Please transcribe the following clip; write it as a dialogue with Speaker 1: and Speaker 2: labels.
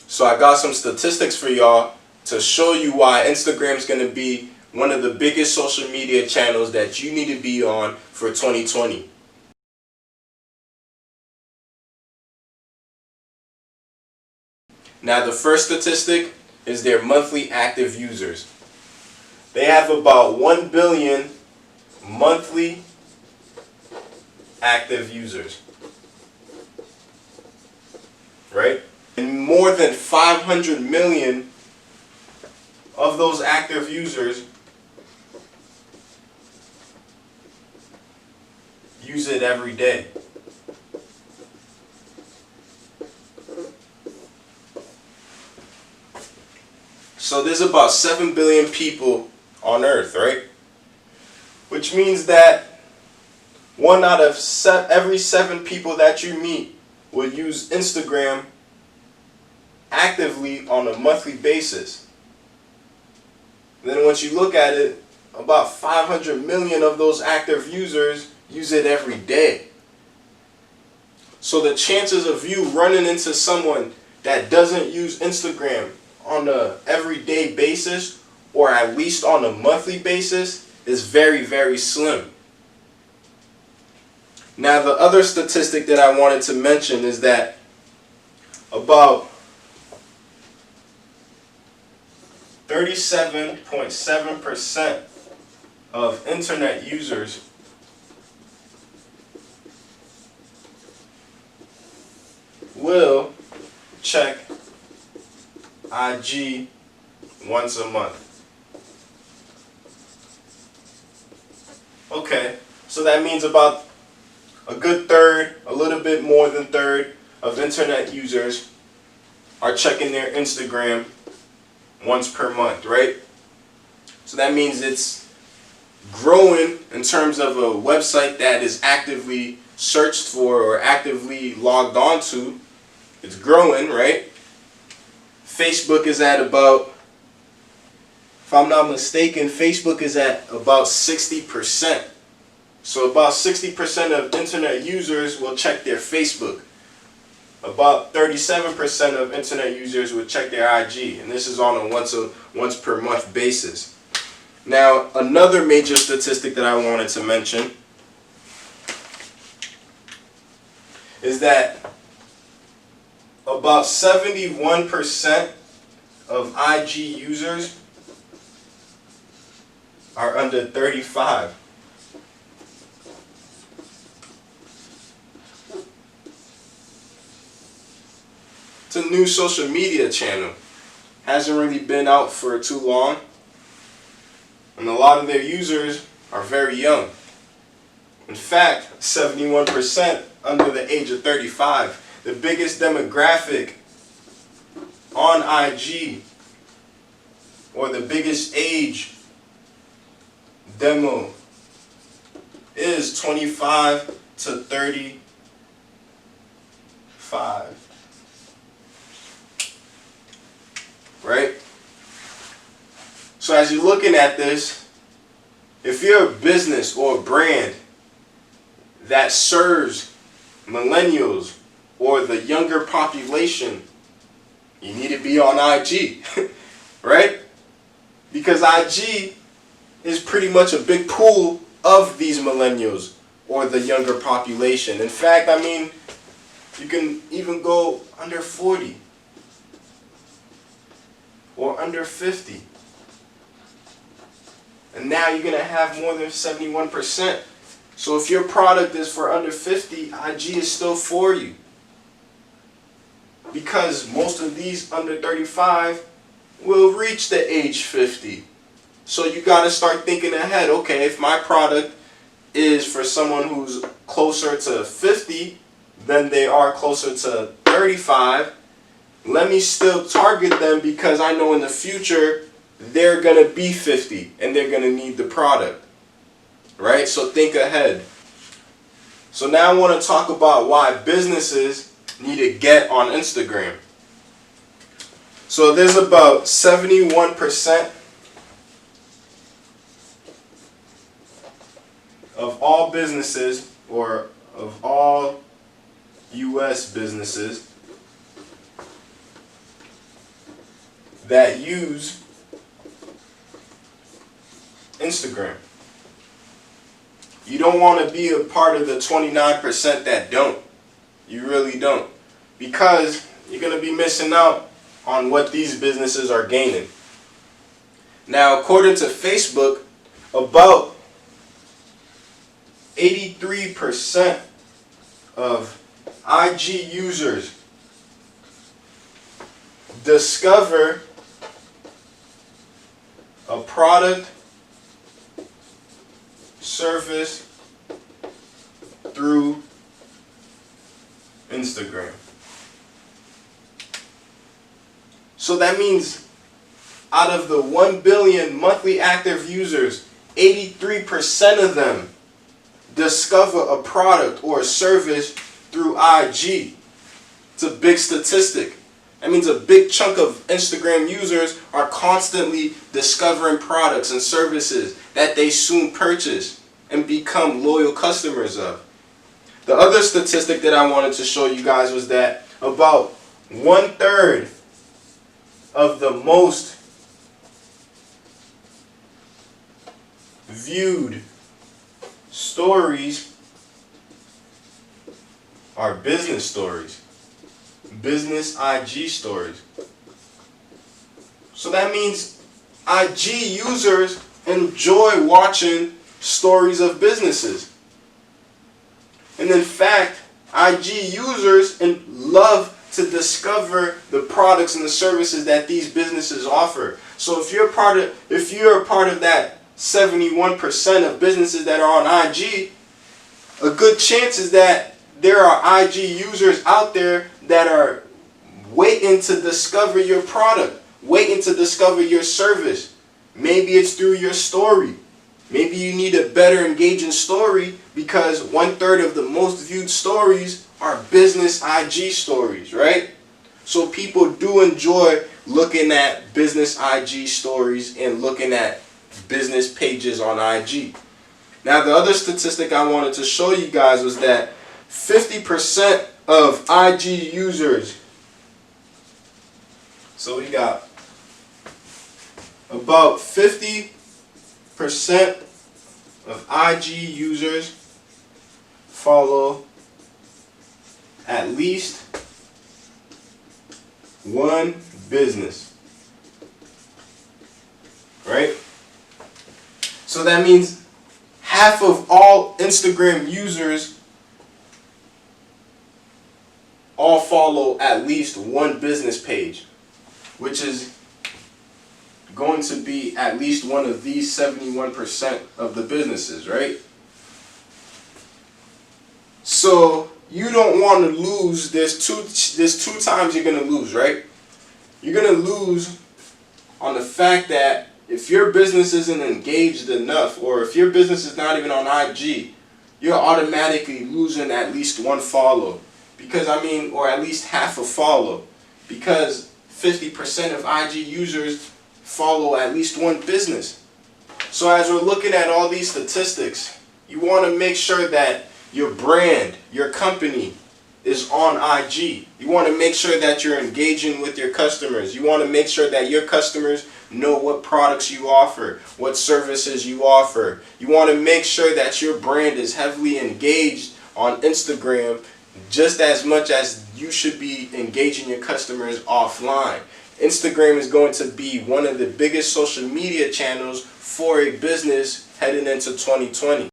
Speaker 1: So I got some statistics for y'all to show you why Instagram is going to be one of the biggest social media channels that you need to be on for 2020. Now the first statistic is their monthly active users. They have about 1 billion monthly active users. Right? And more than 500 million of those active users use it every day. So there's about 7 billion people on Earth, right? Which means that 1 out of every 7 people that you meet will use Instagram actively on a monthly basis. And then once you look at it, about 500 million of those active users use it every day. So the chances of you running into someone that doesn't use Instagram on a everyday basis, or at least on a monthly basis, is very, very slim. Now the other statistic that I wanted to mention is that about 37.7% of internet users will check IG once a month. Okay, so that means about a good third, a little bit more than third of internet users are checking their Instagram once per month, right? So that means it's growing in terms of a website that is actively searched for or actively logged onto. It's growing, right? Facebook is at about, if I'm not mistaken, Facebook is at about 60%. So about 60% of internet users will check their Facebook. About 37% of internet users will check their IG, and this is on a once per month basis. Now, another major statistic that I wanted to mention is that about 71% of IG users are under 35. It's a new social media channel. Hasn't really been out for too long. And a lot of their users are very young. In fact, 71% under the age of 35. The biggest demographic on IG, or the biggest age demo, is 25 to 35. Right? So as you're looking at this, if you're a business or a brand that serves millennials or the younger population, you need to be on IG, right? Because IG is pretty much a big pool of these millennials or the younger population. In fact, I mean, you can even go under 40 or under 50. And now you're going to have more than 71%. So if your product is for under 50, IG is still for you. Because most of these under 35 will reach the age 50. So you got to start thinking ahead. Okay, if my product is for someone who's closer to 50 than they are closer to 35, let me still target them, because I know in the future they're going to be 50 and they're going to need the product. Right? So think ahead. So now I want to talk about why businesses need to get on Instagram. So there's about 71% of all businesses, or of all US businesses, that use Instagram. You don't want to be a part of the 29% that don't. You really don't. Because you're going to be missing out on what these businesses are gaining. Now, according to Facebook, about 83% of IG users discover a product, service through Instagram. So that means out of the 1 billion monthly active users, 83% of them discover a product or a service through IG. It's a big statistic. That means a big chunk of Instagram users are constantly discovering products and services that they soon purchase and become loyal customers of. The other statistic that I wanted to show you guys was that about 1/3 of the most viewed stories are business stories. Business IG stories. So that means IG users enjoy watching stories of businesses. And in fact, IG users love to discover the products and the services that these businesses offer. So if you're a part of that 71% of businesses that are on IG, a good chance is that there are IG users out there that are waiting to discover your product, waiting to discover your service. Maybe it's through your story. Maybe you need a better engaging story because 1/3 of the most viewed stories are business IG stories, right? So people do enjoy looking at business IG stories and looking at business pages on IG. Now, the other statistic I wanted to show you guys was that 50% of IG users, so we got about 50% of IG users follow at least one business, right? So that means half of all Instagram users all follow at least one business page, which is going to be at least one of these 71% of the businesses, right? So you don't want to lose. There's two times you're going to lose, right? You're going to lose on the fact that if your business isn't engaged enough, or if your business is not even on IG, you're automatically losing at least one follow. Or at least half a follow, because 50% of IG users follow at least one business. So as we're looking at all these statistics, you want to make sure that your brand, your company is on IG. You want to make sure that you're engaging with your customers. You want to make sure that your customers know what products you offer, what services you offer. You want to make sure that your brand is heavily engaged on Instagram just as much as you should be engaging your customers offline. Instagram is going to be one of the biggest social media channels for a business heading into 2020.